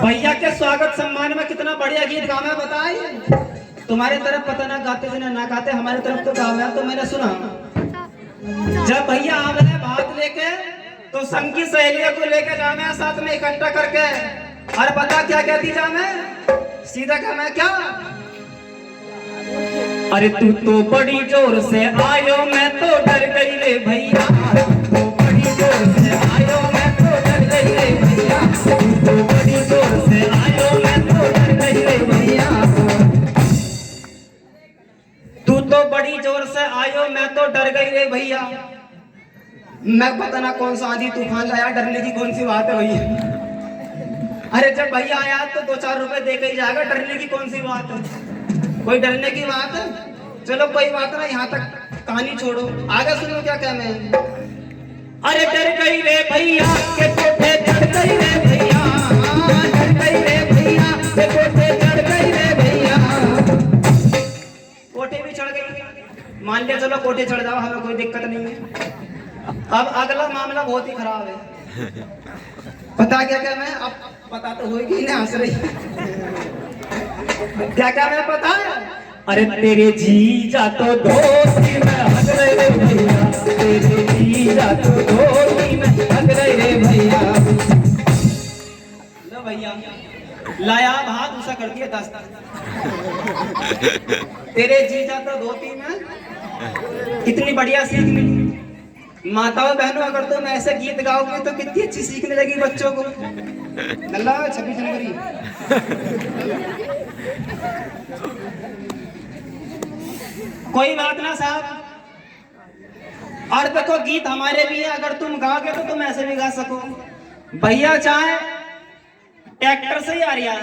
भैया के स्वागत सम्मान में कितना बढ़िया गीत गाना है बताइए। तुम्हारे तरफ पता ना गाते थे ना गाते, हमारे तरफ तो गाया तो मैंने सुना। जब भैया आ रहे भात लेके तो संग की सहेलियों को लेके जाना है साथ में इकट्ठा करके। और पता क्या कहती जाना सीधा कहना क्या, अरे तू तो बड़ी जोर से आयो मैं तो डर गई रे भैया, तू तो बड़ी जोर से आयो मैं तो डर गई रे भैया, तू तो बड़ी जोर से आयो मैं तो डर गई रे भैया, तू तो बड़ी जोर से आयो मैं तो डर गई रे भैया। मैं पता ना कौन सा आंधी तूफान लाया, डरने की कौन सी बात है भैया। अरे जब भैया आया तो 2-4 रुपए दे के ही जाएगा, डरने की कौन सी बात है, कोई डरने की बात है। चलो कोई बात ना, यहाँ तक कहानी छोड़ो, आगे सुनो क्या कहना है। अरे डर गई रे भैया के कोठे चढ़ गई रे भैया, डर गई रे भैया के कोठे चढ़ गई रे भैया। कोठे भी चढ़ गई, मान लिया चलो कोठे चढ़ जाओ, हमें कोई दिक्कत नहीं है। अब अगला मामला बहुत ही खराब है। पता क्या क्या मैं, अब पता तो होगी ना, हंस रही क्या क्या मैं पता है। अरे तेरे जीजा तो दोस्ती में हंस रहे रे भैया, तेरे जीजा तो दोस्ती में हंस रहे रे भैया। लो भैया लाया भात उसा कर दिया 10। तेरे जीजा तो धोती में, कितनी बढ़िया सीख मिली। माताओं बहनों अगर तुम ऐसे गीत गाओगे तो कितनी अच्छी सीखने लगी बच्चों को। नल्ला 26 जनवरी। कोई बात ना साहब, और देखो गीत हमारे भी है, अगर तुम गाओगे तो तुम ऐसे भी गा सको। भैया चाहे ट्रैक्टर से ही आ रहा है,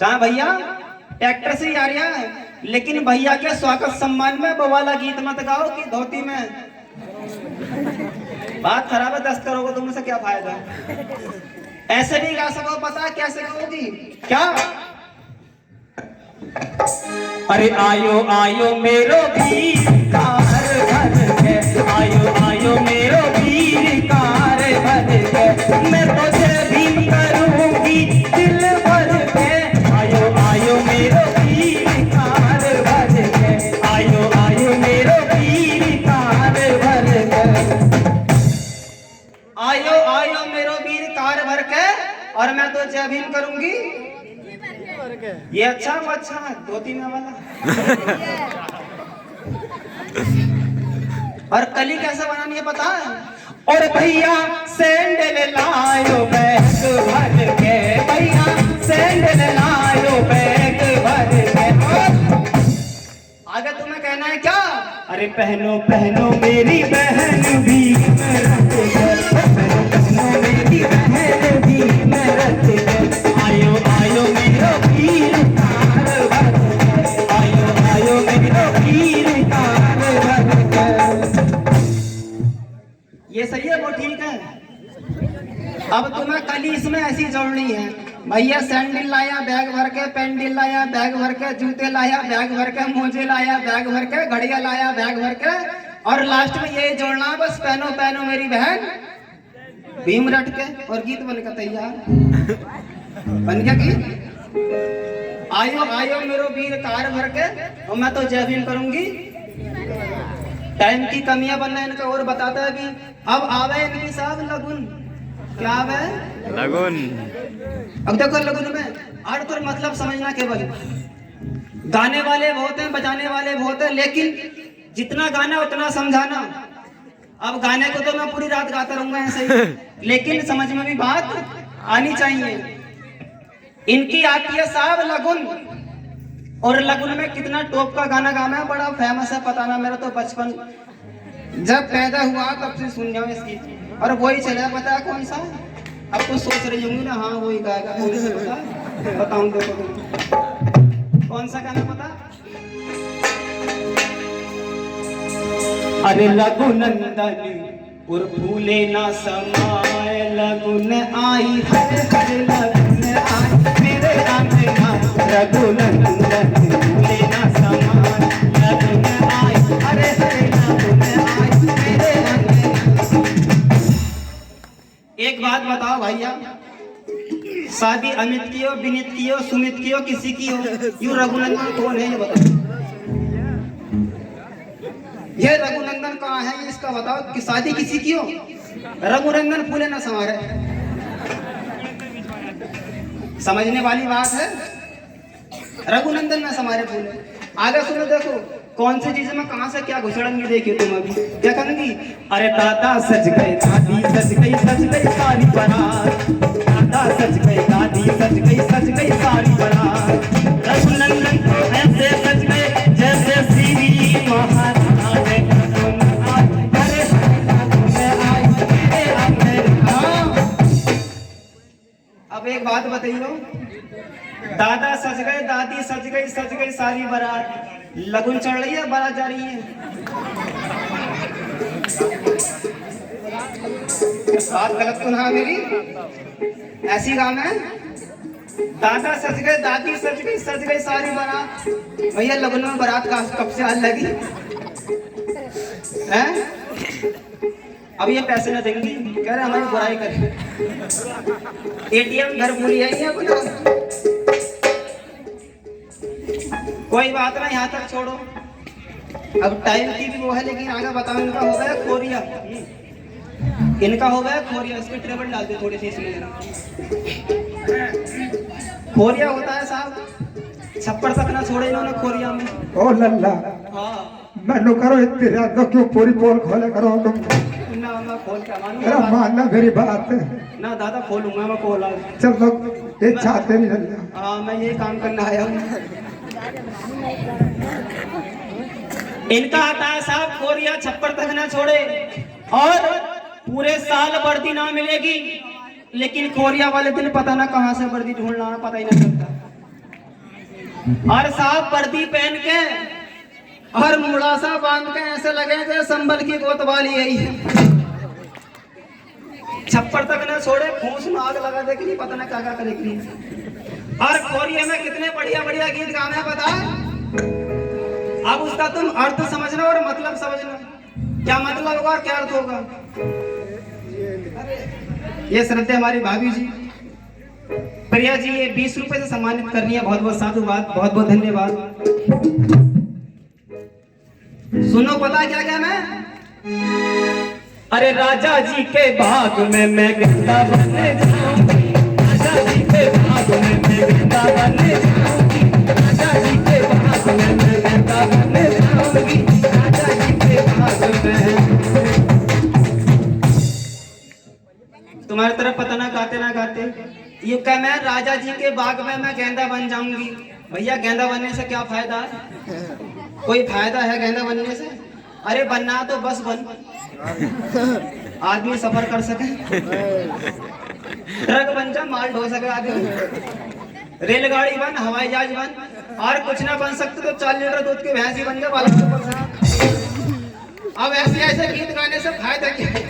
चाहे भैया ट्रैक्टर से ही आ रहा है, लेकिन भैया के स्वागत सम्मान में वो वाला गीत मत गाओ कि धोती में। बात खराब है, 10 करोगे तुम से क्या फायदा। ऐसे भी गा सको, पता कैसे गाओगी क्या। अरे आयो आयो मेरो वीर कार भर के, आयो आयो मेरो वीर कार भर के, मैं तुझे भीम करूंगी दिल भर के, आयो आयो मेरो वीर कार भर के, आयो आयो मेरो वीर कार भर के, आयो आयो मेरो वीर कार भर के, और मैं तो जय भीम करूंगी। ये अच्छा वो अच्छा है, 2-3 वाला। और कली कैसे बनानी है पता है। और भैया सैंडल लायो बैग भर के, भैया सैंडल लायो बैग भर के। आगे तुम्हें कहना है क्या, अरे पहनो पहनो मेरी बहन भी मेरठ कर, पहनो मेरी बहन भी मेरठ कर, आयो आयो मेरो वीर कार भर के, आयो आयो मेरो वीर कार भर के। ये सही है, वो ठीक है। अब तुम्हें कली इसमें ऐसी जोड़नी है, भैया सैंडल लाया बैग भर के, पेंडिल लाया बैग भर के, जूते लाया बैग भर के, मोजे लाया बैग भर के, घड़िया लाया बैग भर के, और लास्ट में यही जोड़ना बस, पहनो पहनो मेरी बहन भीम रट के। और गीत बनकर तैयार, बन गया गीत। आयो आयो मेरो वीर कार भर के, और मैं तो जय भीम करूंगी। टाइम की कमियां बनना इनका और बताता है भी। अब आवे इनकी साहब लगुन, क्या आवे लगुन। अब देखो लगुन में अर्थ और मतलब समझना, केवल गाने वाले बहुत हैं, बजाने वाले बहुत हैं, लेकिन जितना गाना उतना समझाना। अब गाने को तो मैं पूरी रात गाता रहूंगा ऐसे ही, लेकिन समझ में भी बात आनी चाहिए। इनकी आती है साहब लगुन, और लगुन में कितना टॉप का गाना गाना है, बड़ा फेमस है। पता ना, मेरा तो बचपन जब पैदा हुआ तब से सुन जाओ इसकी, और वही चला। पता है कौन सा, अब तो सोच रही होंगी ना, हाँ वही गाएगा, कौन सा पता बताऊं देखो तुम कौन सा गाना पता। अरे लगुन नंदन और फूले ना समाए, लगुन आई हरे हरे लगुन आई मेरे अंगना, रघुनंदन फूले ना समाए, लगुन आई हरे हरे लगुन आई मेरे अंगना। एक बात बताओ भैया, शादी अमित की हो, विनीत की हो, सुमित की हो, किसी की हो, यू रघुनंदन कौन है ये बताओ। ये रघुनंदन कहाँ है ये इसका बताओ कि शादी किसी की हो। रघुनंदन फूले ना संवारे, समझने वाली बात है। रघुनंदन ना संवारे फूले। आगे सुनो, देखो कौन सी चीज में कहां से क्या घुसड़ेंगी, देखिए तुम अभी क्या कहेंगी। अरे दादा सज गए, दादी सज गई सारी बारात। दादा सज गए, दादी सज गई सारी बारात। रघुनंदन तो ऐसे सज गए जैसे श्री महाराज। अब एक बात बताइयो, दादा सज गए, दादी सज गई सारी बारात। लगन चढ़ रही है, बारात जा रही है। बात गलत तो ना मेरी, ऐसी काम है। दादा सज गए, दादी सज गई सारी बारात। भैया लगन में बारात का कब से हाल लगी है। अब ये पैसे न देंगी, कह रहे हमारी बुराई करे। एटीएम घर भूली है अपना। कोई बात ना, यहाँ तक छोड़ो। अब टाइम की भी वो है, लेकिन आगे बताओ। इनका हो गया खोरिया, इनका हो गया खोरिया। इसके ट्रेबल डाल दो थोड़ी सी इसमें। खोरिया होता है साहब, छप्पर तक ना छोड़े इन्होंने खोरिया में। ओ लल्ला, हाँ मैं करो इतने ज्यादा क्यों पूरी पोल खोले करो तुम। ना मैं खोल के अरे मानना मेरी बात है ना दादा, खोलूंगा मैं खोला। चल लोग एक चाहते नहीं लल्ला। हाँ मैं ये काम करना आया हूँ। इनका आता है साहब खोरिया, छप्पर तक ना छोड़े। और पूरे साल वर्दी ना मिलेगी, लेकिन खोरिया वाले दिन पता ना कहां से वर्दी ढूंढना, पता ही नहीं चलता। और साहब वर्दी पहन के और मुड़ासा बांध के ऐसे लगे थे संबल की कोतवाली यही है। छप्पर तक ना छोड़े, फूस में आग लगा दे कि नहीं पता ना क्या क्या करेगी। और खोरिया में कितने बढ़िया बढ़िया गीत गाने हैं बता। अब उसका तुम अर्थ समझना और मतलब समझना, क्या मतलब होगा क्या अर्थ होगा। ये श्रद्धे हमारी भाभी जी प्रिया जी, ये 20 रुपए से सम्मानित करनी है। बहुत बहुत साधुवाद, बहुत बहुत धन्यवाद। सुनो पता क्या क्या मैं। अरे राजा जी के बाग में मैं गेंदा बनने जाऊंगी। राजा जी के बाग में मैं गेंदा बनने जाऊंगी। राजा जी के बाग में मैं गेंदा बनने जाऊंगी। राजा जी के बाग में। तुम्हारी तरफ पता ना गाते ये क्या, मैं राजा जी के बाग में मैं गेंदा बन जाऊंगी। भैया गेंदा बनने से क्या फायदा है? कोई फायदा है गेंदा बनने से? अरे बनना तो बस बन, आदमी सफर कर सके, ट्रक बन जा, माल ढो सके आदमी, रेलगाड़ी बन, हवाई जहाज बन, और कुछ ना बन सकते तो 4 लीटर दूध की भैंस ही बन जा बालक से। अब ऐसे ऐसे गीत गाने से फायदा क्या है?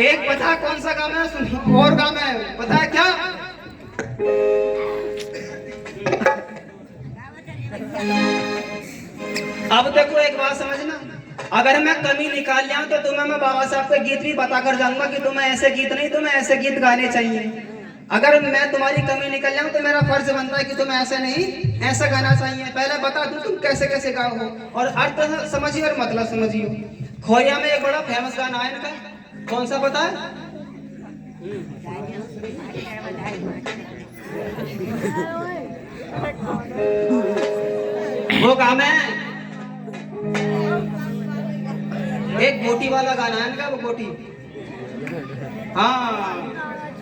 एक पता कौन सा काम है, सुनो और काम है, पता है क्या? अब देखो एक बात समझना, अगर मैं कमी निकाल लिया तो तुम्हें मैं बाबा साहब के गीत भी बता कर जाऊंगा कि तुम्हें ऐसे गीत नहीं, तुम्हें ऐसे गीत गाने चाहिए। अगर मैं तुम्हारी कमी निकल जाऊं तो मेरा फर्ज बनता है कि तुम्हें ऐसे नहीं ऐसा गाना चाहिए। पहले बता दूं तुम कैसे कैसे गाओ हो, और अर्थ समझिए और मतलब समझिए। खोया में एक बड़ा फेमस गाना है इनका, कौन सा पता है? वो काम है एक गोटी वाला गाना है इनका, वो गोटी। हाँ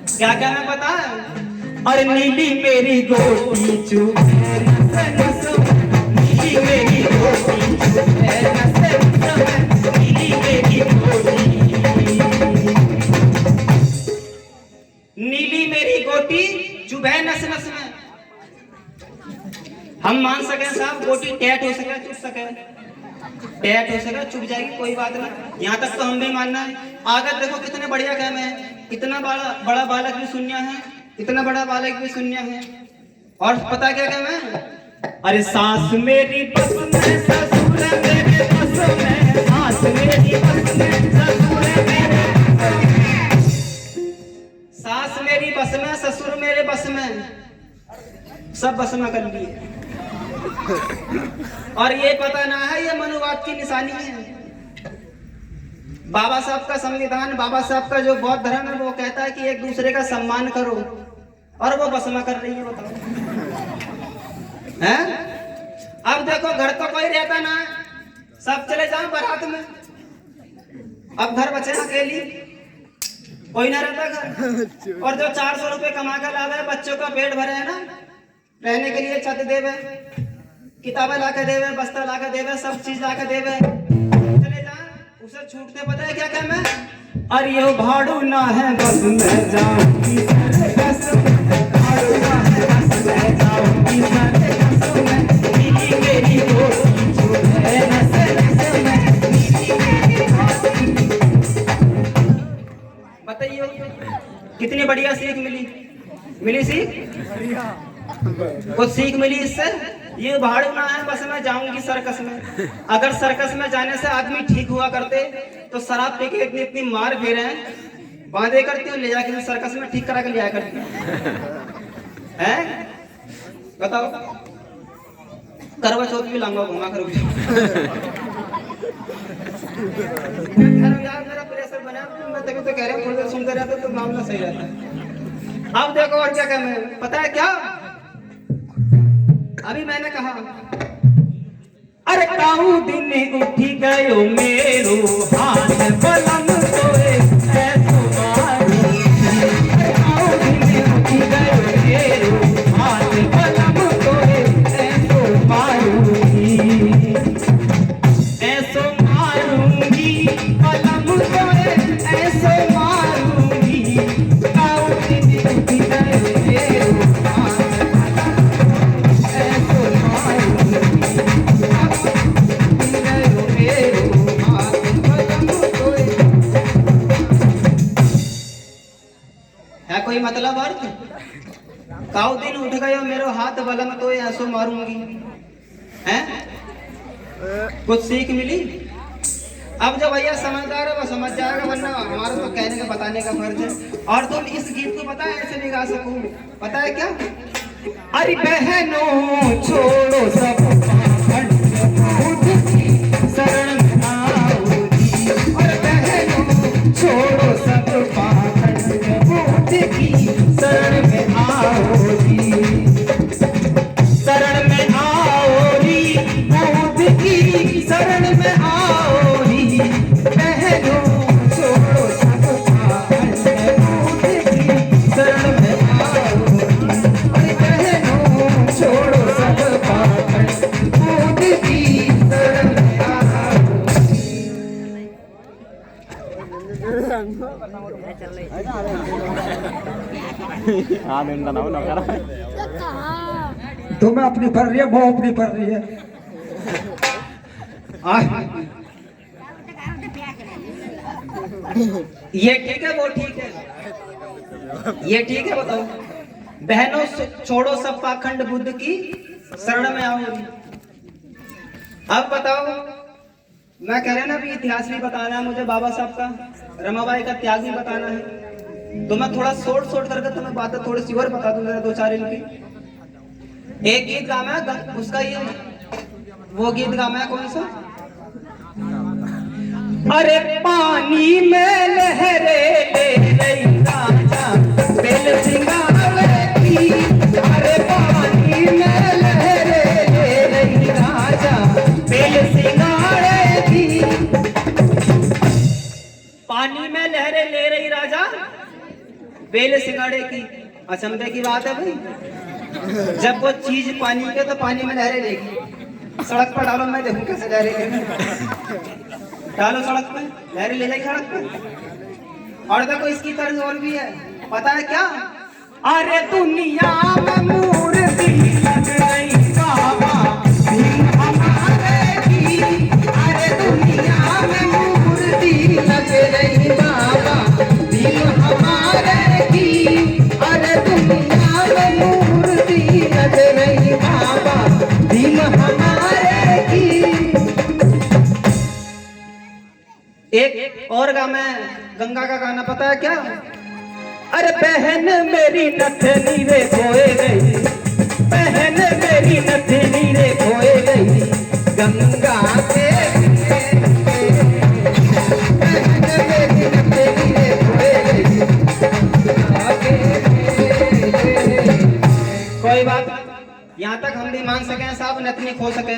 क्या क्या है पता है? और नीली मेरी गोटी चुप नीली मेरी गोटी नीली मेरी गोटी, नीली मेरी गोटी चुभे नस नस में। हम मान सके साहब गोटी टैट हो सके, चुभ सके, टैट हो सके, चुभ जाएगी, कोई बात नहीं, यहाँ तक तो हम भी मानना है। आगे देखो कितने बढ़िया काम है, इतना बड़ा बालक भी शून्य है, इतना बड़ा बालक भी शून्य है। और पता क्या काम है? अरे सास मेरी बस में ससुर मेरे बस में, सास मेरी बस में ससुर मेरे। सब बस में कर लिए। और ये पता ना है ये मनुवाद की निशानी है। बाबा साहब का संविधान, बाबा साहब का जो बौद्ध धर्म है वो कहता है कि एक दूसरे का सम्मान करो, और वो बस में कर रही है। बताओ हैं? अब देखो घर तो कोई रहता ना, सब चले जाओ बारात में, अब घर बचे अकेली, कोई ना रहता घर। और जो 400 रुपए कमा कर लावे, बच्चों का पेट भरे है ना, रहने के लिए छत देवे, किताबें ला के देवे, बस्ता ला के देवे, सब चीज ला के देवे, चले जा। उसे छूटते पता है क्या क्या मैं? अरे यो भाड़ू ना है बस में जाऊंगी, बस भाड़ू ना है बस में जाऊंगी, मेरी दोस्ती जो है नस नस में। बताइए कितनी बढ़िया सीख मिली सीख, कुछ सीख मिली इससे। ये भाड़ू ना है बस मैं जाऊंगी सर्कस में। अगर सर्कस में जाने से आदमी ठीक हुआ करते तो शराब पी के इतनी इतनी मार फेरे हैं, बांधे करती हूँ ले जाके सर्कस में ठीक करा के लिया करती हैं। बताओ करवा चौथ भी लाऊंगा घुमा कर यार, मेरा प्रेशर बना, मैं तभी तो कह रहा हूँ थोड़ी देर सुनते रहते तो मामला सही रहता है। अब देखो और क्या कहना है, पता है क्या? अभी मैंने कहा अरे काऊ दिन उठी गयो मेरो हाथ बलम सोए ऐसो मारू, काऊ दिन उठी गयो मेरो हाथ बलम सोए ऐसो मारूंगी, ऐसो मारूंगी, बलम सोए ऐसो मारूंगी, काऊ दिन उठी गयो मेरो कोई मतलब अर्थ? काऊ दिन उठ गयो मेरो हाथ बलम तो ऐसो मारूंगी, हैं? कुछ सीख मिली। अब जो भैया समझदार है वो समझ जाएगा, वरना हमारा तो कहने का बताने का फर्ज है। और तुम इस गीत को पता है ऐसे नहीं गा सकूं, पता है क्या? अरे बहनों छोड़ो सब शरण में आओ जी, और बहनों छोड़ो सब शरण में आओ जी, शरण में आओ री बुद्ध की शरण में आओ री, बहनों छोड़ो सब पाखंड बुद्ध की शरण में आओ री, बहनों छोड़ो सब पाखंड बुद्ध की शरण में आओ तुम्हें अपनी पढ़ रही है, वो अपनी पढ़ रही है। ये ठीक है वो ठीक है, ये ठीक है। बताओ बहनों छोड़ो सब पाखंड बुद्ध की शरण में आओ। अब बताओ, मैं कह रहा ना भी इतिहास भी बताना है मुझे, बाबा साहब का रमाबाई का त्याग भी बताना है, तो मैं थोड़ा शॉर्ट करके तुम्हें बातें थोड़ी सी और बता दूं जरा, दो चार इनकी। एक गीत गाना है उसका, ये वो गीत गाना है कौन सा? अरे पानी में लहरे ले रही राजा बेल सिंगारे की, अरे पानी में लहरे ले रही राजा बेल सिंगारे की, पानी में लहरे ले रही राजा बेल सिंगाड़े की। अचंभे की बात है भाई, जब वो चीज पानी के तो पानी में लहरें लेगी। सड़क पर डालो, मैं देखूं कैसे लहरें लेगी, डालो सड़क पे लहरें ले जाएगी सड़क पे। और देखो इसकी तर्ज और भी है, पता है क्या? अरे दुनिया में मूर्ति लग रही बाबा भीम हमारे की, अरे दुनिया में मूर्ति लग रही बाबा भीम हमारे की, अरे दुनिया में मूर्ति लग रही बाबा भीम हमारे की। एक और गाना है गंगा का गाना, पता है क्या? अरे बहन मेरी नथनी रे खोए गई, बहन मेरी नथनी रे खोए गई गंगा के बहन मेरी नथनी रे खोए गई गंगा के। कोई बात, यहाँ तक हम भी मान सके साहब, नथनी खो सके।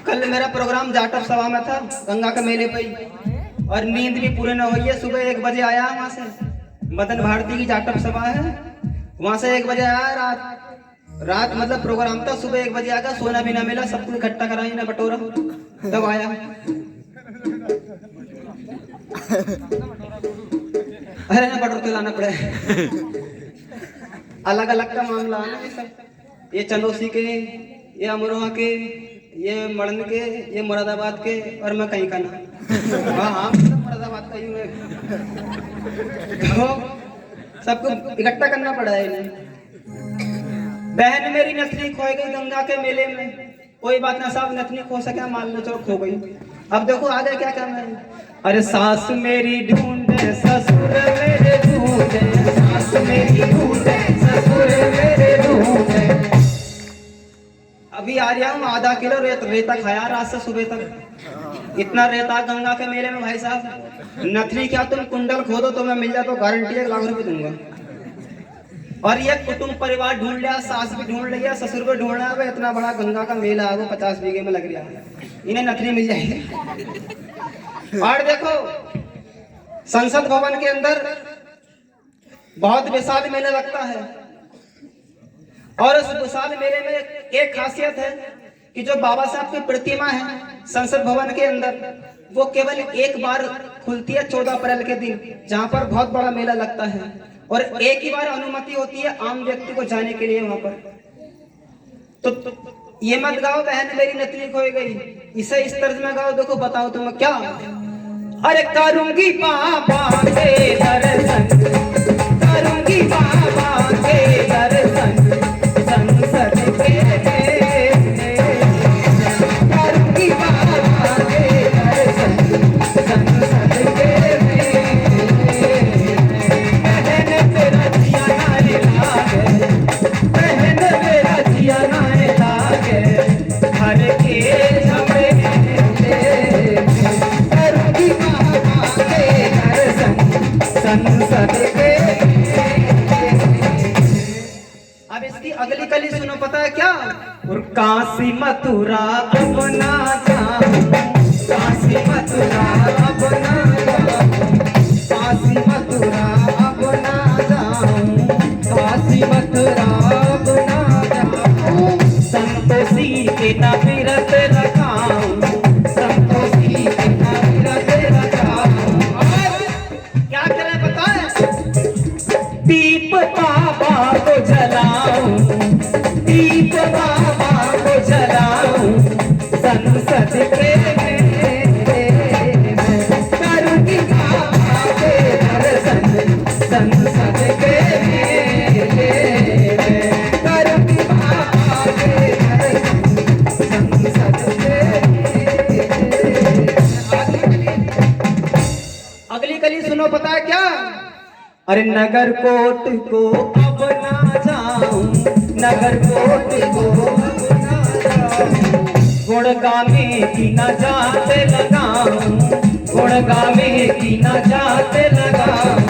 कल मेरा प्रोग्राम जाटव सभा में था गंगा के मेले पे ही, और नींद भी पूरे न हुई है। सुबह 1 बजे आया वहां से, मदन भारती की जाटव सभा है, वहां से 1 बजे आया। रात मतलब प्रोग्राम था, सुबह 1 बजे आया, सोना भी ना मिला, सब कुछ इकट्ठा कराई ना बटोरा, तब आया। अरे ना बटोर के लाना पड़े। अलग अलग का मामला है ना ये सब, ये चंदौसी के, ये अमरोहा के, ये मड़न के, ये मुरादाबाद के, और मैं कहीं का ना। हाँ मुरादाबाद का ही हूँ। तो सबको इकट्ठा करना पड़ा है इन्हें। बहन मेरी नथनी खोई गई गंगा के मेले में। कोई बात ना साहब, नथनी खो सके, मान लो चलो खो गई। अब देखो आगे क्या क्या है। अरे सास मेरी ढूंढे ससुर मेरे ढूंढे, सास मेरी ढूंढे ससुर मेरे ढूंढे। अभी आ रहा हूँ, आधा किलो रेता खाया रात से सुबह तक। इतना रेता गंगा के मेले में भाई साहब। नथनी क्या तुम कुंडल खोदो तो मैं मिल जाए तो गारंटी 1 लाख रुपए दूंगा। और ये कुटुंब परिवार ढूंढ लिया, सास भी ढूंढ लिया, ससुर भी ढूंढ लिया। इतना बड़ा गंगा का मेला है वो 50 बीघे में लग रहा है, इन्हें नथनी मिल जाएगी। और देखो संसद भवन के अंदर बहुत विशाल मेला लगता है, और उस विशाल मेले में एक खासियत है कि जो बाबा साहब की प्रतिमा है संसद भवन के अंदर, वो केवल एक बार खुलती है 14 अप्रैल के दिन, जहाँ पर बहुत बड़ा मेला लगता है, और एक ही बार अनुमति होती है आम व्यक्ति को जाने के लिए वहां पर। तो ये मत गाओ बहन मेरी नथनी खोई गई, इसे इस तर्ज में गाओ। देखो बताओ तुम क्या। अरे करूंगी बाबा के दर्शन, करूंगी बाबा के दर्शन संसद के, करूंगी बाबा के दर्शन संसद के। बहन मेरा जिया नाए लागे, बहन मेरा जिया नाए लागे, हर के करूंगी बाबा के दर्शन संसद के। अब इसकी अगली कली सुनो, पता है क्या। और काशी मथुरा अब ना जाऊं, काशी मथुरा अब ना जाऊं, काशी मथुरा अब ना जाऊं, काशी मथुरा अब ना जाऊं। संतोषी के ना विरत रखाऊं, संतोषी के ना विरत रखाऊं। और क्या करें बताएं। दीप बाबा को जलाऊं, दीप बाबा को जलाऊं संसद के। करूंगी बाबा के दर्शन संसद के, करूंगी बाबा के दर्शन संसद के। अगली कली सुनो, पता है क्या। अरे नगर कोट को अब ना जाऊं, नगर कोट को अब ना जाऊं, गुड़गामे की न जाते लगाऊं, गुड़गामे की न जाते लगाऊं।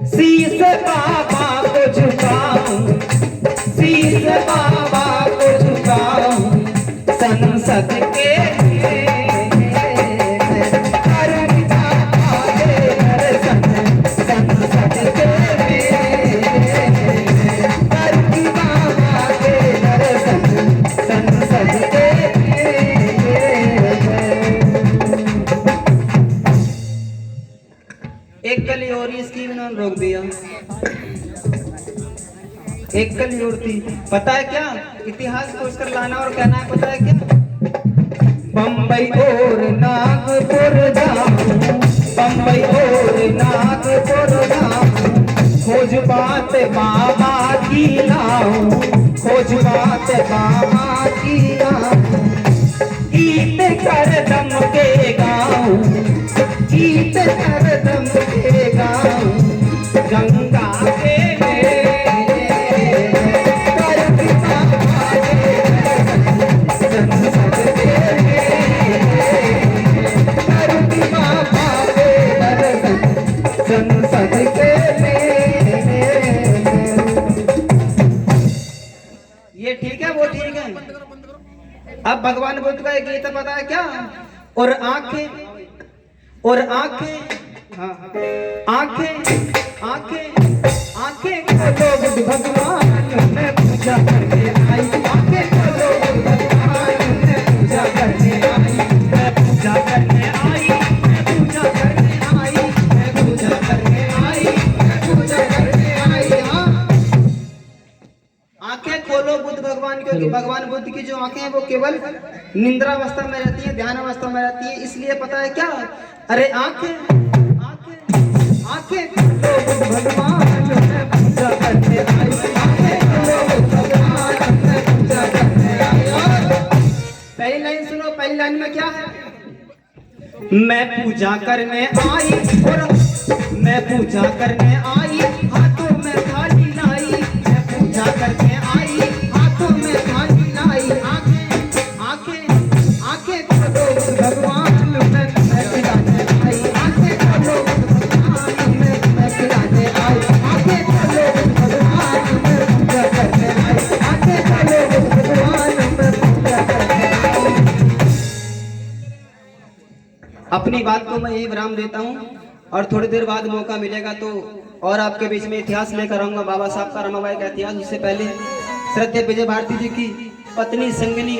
शीश बाबा को झुकाऊं, शीश बाबा को झुकाऊं संसद के। एक कली और इसकी इन्होंने रोक दिया, एक कली और थी। पता है क्या, इतिहास खोज कर लाना और कहना है, पता है क्या। बम्बई और नागपुर जाऊं, बम्बई और नागपुर जाऊं, खोज बात बाबा की लाऊं, खोज बात बाबा की लाऊं। गीत कर दम के गाऊं, गीत कर दम के गाऊं गंगा के। याद के मेले। ये ठीक है, वो ठीक है। अब भगवान बुद्ध का एक गीत पता है क्या? और आंखें हाँ, आंखें खोलो बुद्ध भगवान मैं पूजा करने आई। आंखें खोलो बुद्ध भगवान मैं पूजा करने आई। मैं पूजा करने आई, मैं पूजा करने आई, मैं पूजा करने आई, मैं पूजा करने आई। हाँ, आंखें खोलो बुद्ध भगवान, क्योंकि भगवान बुद्ध की जो आंखें हैं वो केवल निंद्रा अवस्था में रहती है, ध्यान अवस्था में रहती है। इसलिए पता है क्या? अरे आंखें खोलो बुद्ध भगवान मैं पूजा करने आई। आंखें खोलो बुद्ध भगवान मैं पूजा करने आई। पहली लाइन सुनो, पहली लाइन में क्या है? मैं पूजा करने आई और मैं पूजा करने आई, हाथों में थाली लाई। मैं पूजा करने आई, हाथों में थाली लाई। आंखें खोलो बुद्ध भगवान मैं खिलाने आई। आंखें खोलो बुद्ध भगवान मैं खिलाने आई। आंखें खोलो बुद्ध भगवान मैं पूजा करने आई। आंखें खोलो बुद्ध भगवान मैं पूजा करने आई। अपनी बात को मैं यही विराम देता हूँ और थोड़ी देर बाद मौका मिलेगा तो और आपके बीच में इतिहास लेकर आऊंगा, बाबा साहब का रमाबाई का इतिहास। उससे पहले श्रद्धेय विजय भारती जी की पत्नी संगिनी